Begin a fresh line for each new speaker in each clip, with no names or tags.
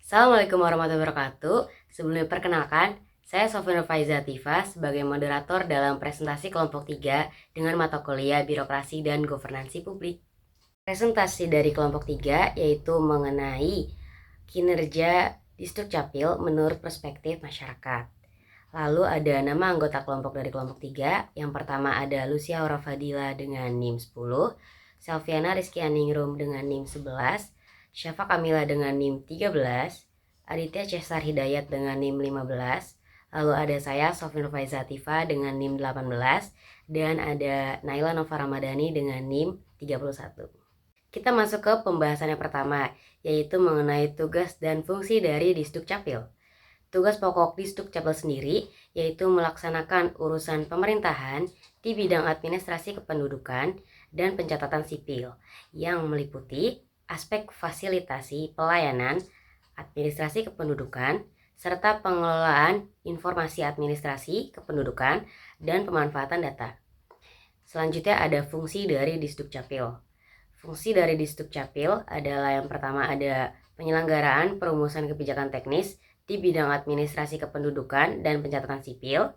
Assalamualaikum warahmatullahi wabarakatuh. Sebelumnya perkenalkan, saya Sofina Faizativa sebagai moderator dalam presentasi kelompok 3 dengan mata kuliah Birokrasi dan Governansi Publik. Presentasi dari kelompok 3 yaitu mengenai kinerja Disdukcapil menurut perspektif masyarakat. Lalu ada nama anggota kelompok dari kelompok 3. Yang pertama ada Lucia Aurafadila dengan NIM 10, Selviana Rizky Aningrum dengan NIM 11, Syafa Kamila dengan NIM 13, Aditya Cesar Hidayat dengan NIM 15, lalu ada saya Sofina Faizativa dengan NIM 18, dan ada Naila Nova Ramadhani dengan NIM 31. Kita masuk ke pembahasan yang pertama, yaitu mengenai tugas dan fungsi dari Disdukcapil. Tugas pokok Disdukcapil sendiri yaitu melaksanakan urusan pemerintahan di bidang administrasi kependudukan dan pencatatan sipil yang meliputi aspek fasilitasi pelayanan administrasi kependudukan serta pengelolaan informasi administrasi kependudukan dan pemanfaatan data. Selanjutnya ada fungsi dari Disdukcapil. Fungsi dari Disdukcapil adalah yang pertama ada penyelenggaraan perumusan kebijakan teknis di bidang administrasi kependudukan dan pencatatan sipil.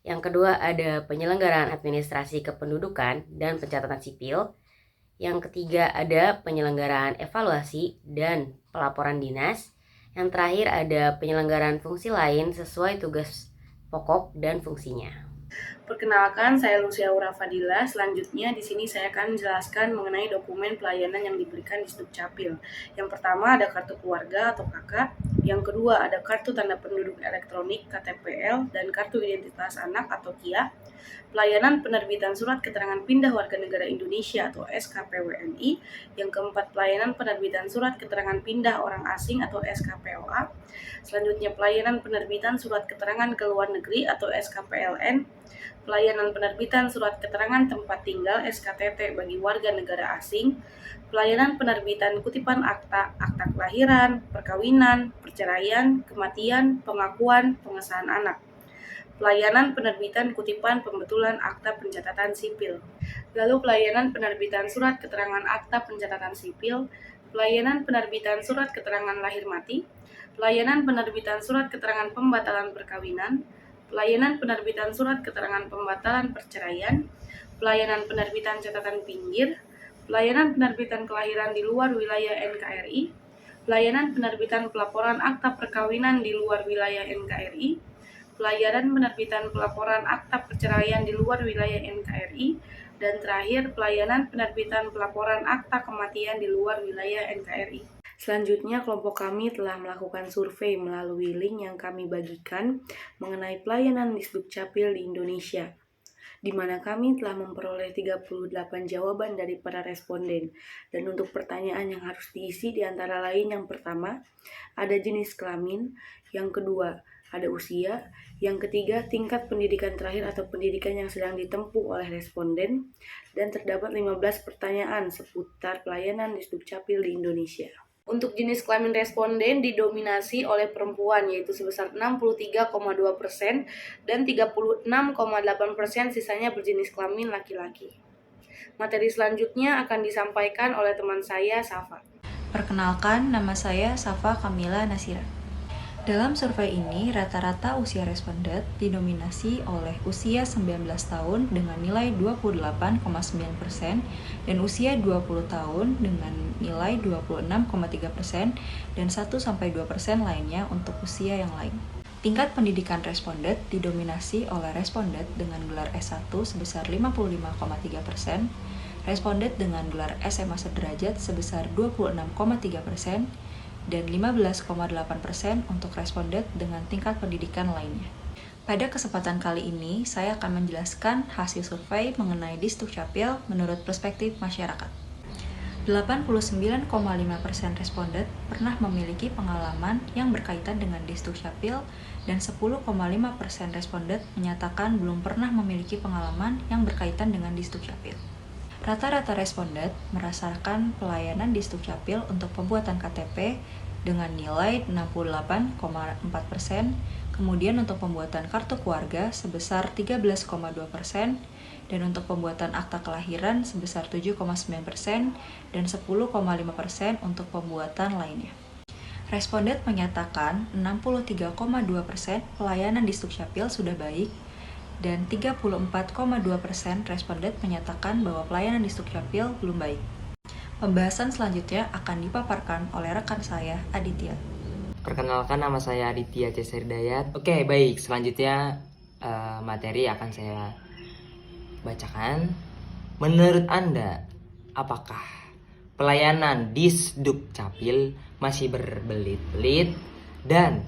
Yang kedua ada penyelenggaraan administrasi kependudukan dan pencatatan sipil. Yang ketiga ada penyelenggaraan evaluasi dan pelaporan dinas. Yang terakhir ada penyelenggaraan fungsi lain sesuai tugas pokok dan fungsinya.
Perkenalkan, saya Lucia Aurafadila. Selanjutnya di sini saya akan menjelaskan mengenai dokumen pelayanan yang diberikan di Disdukcapil. Yang pertama ada kartu keluarga atau KK, yang kedua ada kartu tanda penduduk elektronik KTPL dan kartu identitas anak atau KIA. Pelayanan penerbitan surat keterangan pindah warga negara Indonesia atau SKPWNI. Yang keempat pelayanan penerbitan surat keterangan pindah orang asing atau SKPOA. Selanjutnya pelayanan penerbitan surat keterangan ke luar negeri atau SKPLN. Pelayanan penerbitan surat keterangan tempat tinggal SKTT bagi warga negara asing, pelayanan penerbitan kutipan akta, akta kelahiran, perkawinan, perceraian, kematian, pengakuan, pengesahan anak. Pelayanan penerbitan kutipan pembetulan akta pencatatan sipil. Lalu pelayanan penerbitan surat keterangan akta pencatatan sipil, pelayanan penerbitan surat keterangan lahir mati, pelayanan penerbitan surat keterangan pembatalan perkawinan, pelayanan penerbitan surat keterangan pembatalan perceraian, pelayanan penerbitan catatan pinggir, pelayanan penerbitan kelahiran di luar wilayah NKRI, pelayanan penerbitan pelaporan akta perkawinan di luar wilayah NKRI, pelayanan penerbitan pelaporan akta perceraian di luar wilayah NKRI, dan terakhir pelayanan penerbitan pelaporan akta kematian di luar wilayah NKRI. Selanjutnya, kelompok kami telah melakukan survei melalui link yang kami bagikan mengenai pelayanan Disdukcapil di Indonesia, di mana kami telah memperoleh 38 jawaban dari para responden. Dan untuk pertanyaan yang harus diisi di antara lain, yang pertama, ada jenis kelamin, yang kedua, ada usia, yang ketiga, tingkat pendidikan terakhir atau pendidikan yang sedang ditempuh oleh responden, dan terdapat 15 pertanyaan seputar pelayanan Disdukcapil di Indonesia. Untuk jenis kelamin responden didominasi oleh perempuan, yaitu sebesar 63,2% dan 36,8% sisanya berjenis kelamin laki-laki. Materi selanjutnya akan disampaikan oleh teman saya, Safa.
Perkenalkan, nama saya Safa Kamila Nasira. Dalam survei ini, rata-rata usia responden didominasi oleh usia 19 tahun dengan nilai 28,9% dan usia 20 tahun dengan nilai 26,3% dan 1-2% lainnya untuk usia yang lain. Tingkat pendidikan responden didominasi oleh responden dengan gelar S1 sebesar 55,3%, responden dengan gelar SMA sederajat sebesar 26,3%, dan 15,8% untuk responden dengan tingkat pendidikan lainnya. Pada kesempatan kali ini, saya akan menjelaskan hasil survei mengenai Disdukcapil menurut perspektif masyarakat. 89,5% responden pernah memiliki pengalaman yang berkaitan dengan Disdukcapil dan 10,5% responden menyatakan belum pernah memiliki pengalaman yang berkaitan dengan Disdukcapil. Rata-rata responden merasakan pelayanan Disdukcapil untuk pembuatan KTP dengan nilai 68,4%, kemudian untuk pembuatan kartu keluarga sebesar 13,2%, dan untuk pembuatan akta kelahiran sebesar 7,9%, dan 10,5% untuk pembuatan lainnya. Responden menyatakan 63,2% pelayanan di Sdukcapil sudah baik, dan 34,2% responden menyatakan bahwa pelayanan di Sdukcapil belum baik. Pembahasan selanjutnya akan dipaparkan oleh rekan saya, Aditya.
Perkenalkan, nama saya Aditya C. Hidayat. Oke, baik. Selanjutnya materi akan saya bacakan. Menurut Anda, apakah pelayanan di Sdukcapil masih berbelit-belit? Dan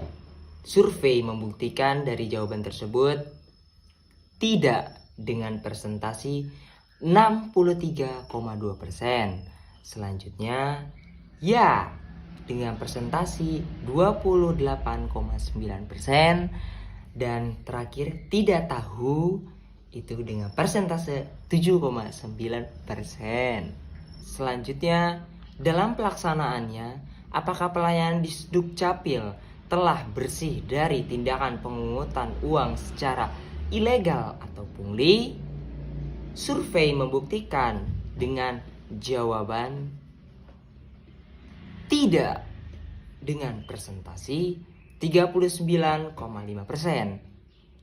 survei membuktikan dari jawaban tersebut tidak dengan presentasi 63,2%. Selanjutnya, ya dengan presentasi 28,9%. Dan terakhir, tidak tahu itu dengan persentase 7,9%. Selanjutnya, dalam pelaksanaannya, apakah pelayanan di Sdukcapil telah bersih dari tindakan pemungutan uang secara ilegal atau pungli? Survei membuktikan dengan jawaban tidak dengan presentasi 39,5%.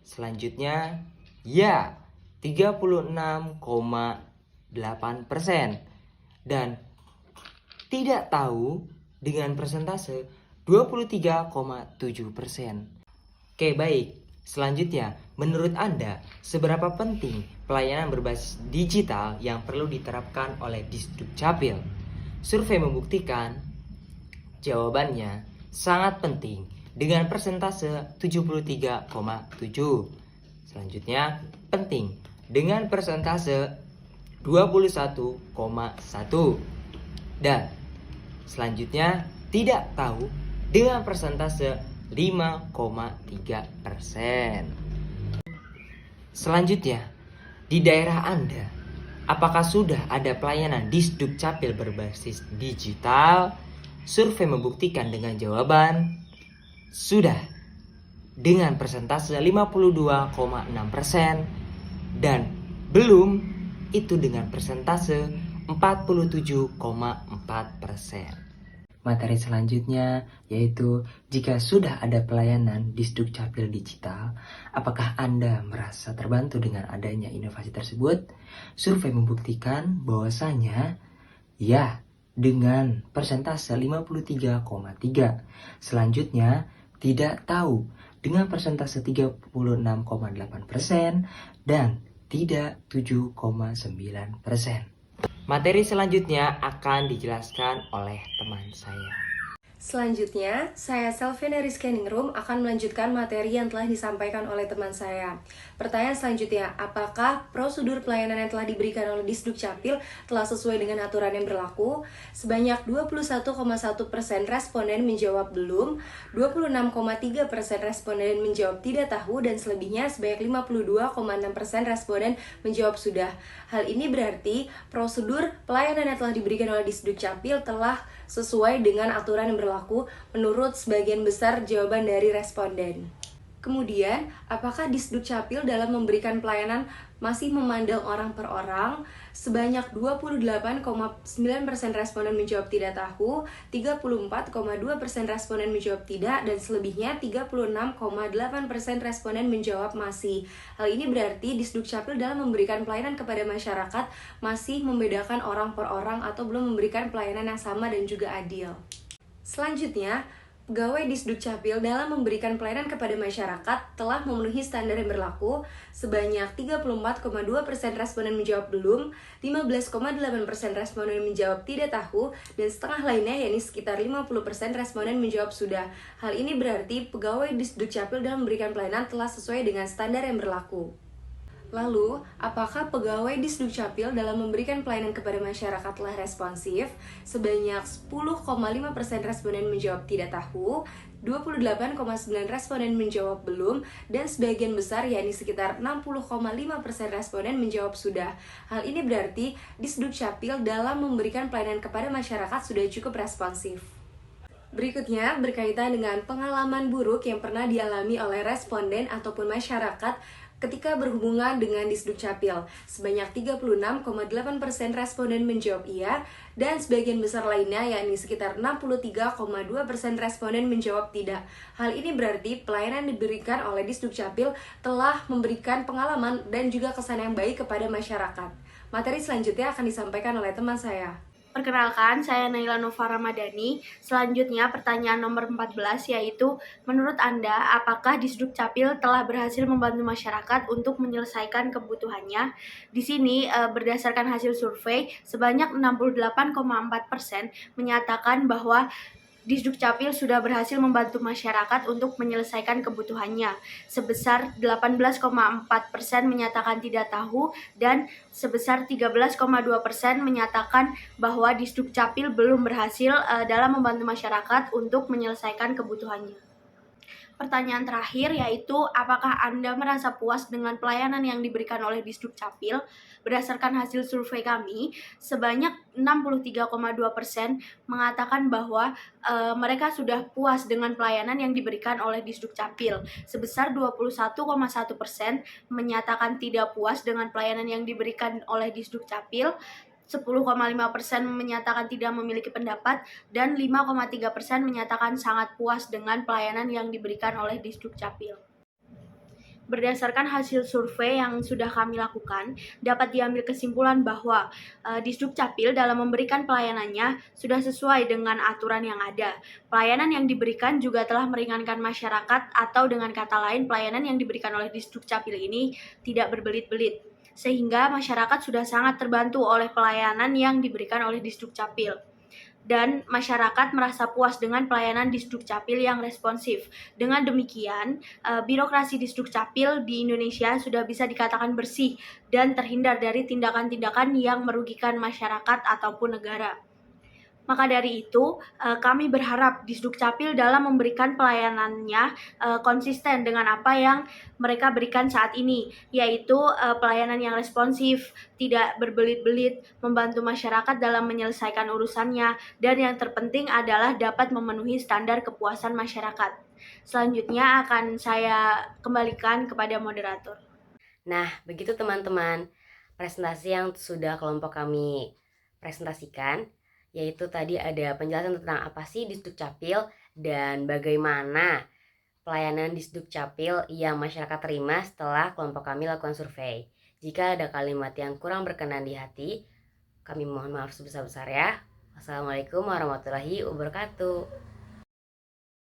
Selanjutnya, ya 36,8%. Dan tidak tahu dengan persentase 23,7%. Oke, baik. Selanjutnya, menurut Anda, seberapa penting pelayanan berbasis digital yang perlu diterapkan oleh Disdukcapil? Survei membuktikan jawabannya sangat penting dengan persentase 73,7. Selanjutnya, penting dengan persentase 21,1. Dan selanjutnya, tidak tahu dengan persentase 5,3%. Selanjutnya, di daerah Anda, apakah sudah ada pelayanan di Sdukcapil berbasis digital? Survei membuktikan dengan jawaban sudah dengan persentase 52,6%, dan belum itu dengan persentase 47,4%. Materi selanjutnya yaitu jika sudah ada pelayanan di Sdukcapil digital, apakah Anda merasa terbantu dengan adanya inovasi tersebut? Survei membuktikan bahwasanya ya dengan persentase 53,3. Selanjutnya tidak tahu dengan persentase 36,8% dan tidak 7,9%. Materi selanjutnya akan dijelaskan oleh teman saya.
Selanjutnya, saya Selvina Rizky Ningrum akan melanjutkan materi yang telah disampaikan oleh teman saya. Pertanyaan selanjutnya, apakah prosedur pelayanan yang telah diberikan oleh Disdukcapil telah sesuai dengan aturan yang berlaku? Sebanyak 21,1% responden menjawab belum, 26,3% responden menjawab tidak tahu, dan selebihnya sebanyak 52,6% responden menjawab sudah. Hal ini berarti prosedur pelayanan yang telah diberikan oleh Disdukcapil telah sesuai dengan aturan yang berlaku menurut sebagian besar jawaban dari responden. Kemudian, apakah Disdukcapil dalam memberikan pelayanan masih memandang orang per orang? Sebanyak 28,9% responden menjawab tidak tahu, 34,2% responden menjawab tidak, dan selebihnya 36,8% responden menjawab masih. Hal ini berarti Disdukcapil dalam memberikan pelayanan kepada masyarakat masih membedakan orang per orang atau belum memberikan pelayanan yang sama dan juga adil. Selanjutnya, pegawai Disdukcapil dalam memberikan pelayanan kepada masyarakat telah memenuhi standar yang berlaku. Sebanyak 34,2% responden menjawab belum, 15,8% responden menjawab tidak tahu, dan setengah lainnya yakni sekitar 50% responden menjawab sudah. Hal ini berarti pegawai Disdukcapil dalam memberikan pelayanan telah sesuai dengan standar yang berlaku. Lalu, apakah pegawai Disdukcapil dalam memberikan pelayanan kepada masyarakat telah responsif? Sebanyak 10,5% responden menjawab tidak tahu, 28,9% responden menjawab belum, dan sebagian besar yakni sekitar 60,5% responden menjawab sudah. Hal ini berarti Disdukcapil dalam memberikan pelayanan kepada masyarakat sudah cukup responsif. Berikutnya berkaitan dengan pengalaman buruk yang pernah dialami oleh responden ataupun masyarakat ketika berhubungan dengan Disdukcapil. Sebanyak 36,8% responden menjawab iya, dan sebagian besar lainnya yakni sekitar 63,2% responden menjawab tidak. Hal ini berarti pelayanan diberikan oleh Disdukcapil telah memberikan pengalaman dan juga kesan yang baik kepada masyarakat. Materi selanjutnya akan disampaikan oleh teman saya.
Perkenalkan, saya Naila Nova Ramadhani. Selanjutnya pertanyaan nomor 14 yaitu, menurut Anda, apakah Disdukcapil telah berhasil membantu masyarakat untuk menyelesaikan kebutuhannya? Di sini berdasarkan hasil survei, sebanyak 68,4% menyatakan bahwa Disdukcapil sudah berhasil membantu masyarakat untuk menyelesaikan kebutuhannya. Sebesar 18,4% menyatakan tidak tahu dan sebesar 13,2% menyatakan bahwa Disdukcapil belum berhasil dalam membantu masyarakat untuk menyelesaikan kebutuhannya. Pertanyaan terakhir yaitu, apakah Anda merasa puas dengan pelayanan yang diberikan oleh Disdukcapil? Berdasarkan hasil survei kami, sebanyak 63,2% mengatakan bahwa mereka sudah puas dengan pelayanan yang diberikan oleh Disdukcapil. Sebesar 21,1% menyatakan tidak puas dengan pelayanan yang diberikan oleh Disdukcapil. 10,5% menyatakan tidak memiliki pendapat, dan 5,3% menyatakan sangat puas dengan pelayanan yang diberikan oleh Disdukcapil. Berdasarkan hasil survei yang sudah kami lakukan, dapat diambil kesimpulan bahwa Disdukcapil dalam memberikan pelayanannya sudah sesuai dengan aturan yang ada. Pelayanan yang diberikan juga telah meringankan masyarakat, atau dengan kata lain, pelayanan yang diberikan oleh Disdukcapil ini tidak berbelit-belit, sehingga masyarakat sudah sangat terbantu oleh pelayanan yang diberikan oleh Disdukcapil. Dan masyarakat merasa puas dengan pelayanan Disdukcapil yang responsif. Dengan demikian, birokrasi Disdukcapil di Indonesia sudah bisa dikatakan bersih dan terhindar dari tindakan-tindakan yang merugikan masyarakat ataupun negara. Maka dari itu, kami berharap Disdukcapil dalam memberikan pelayanannya konsisten dengan apa yang mereka berikan saat ini, yaitu pelayanan yang responsif, tidak berbelit-belit, membantu masyarakat dalam menyelesaikan urusannya, dan yang terpenting adalah dapat memenuhi standar kepuasan masyarakat. Selanjutnya akan saya kembalikan kepada moderator.
Nah, begitu teman-teman, presentasi yang sudah kelompok kami presentasikan, yaitu tadi ada penjelasan tentang apa sih Disdukcapil dan bagaimana pelayanan Disdukcapil yang masyarakat terima setelah kelompok kami lakukan survei. Jika ada kalimat yang kurang berkenan di hati, kami mohon maaf sebesar-besarnya. Wassalamualaikum warahmatullahi wabarakatuh.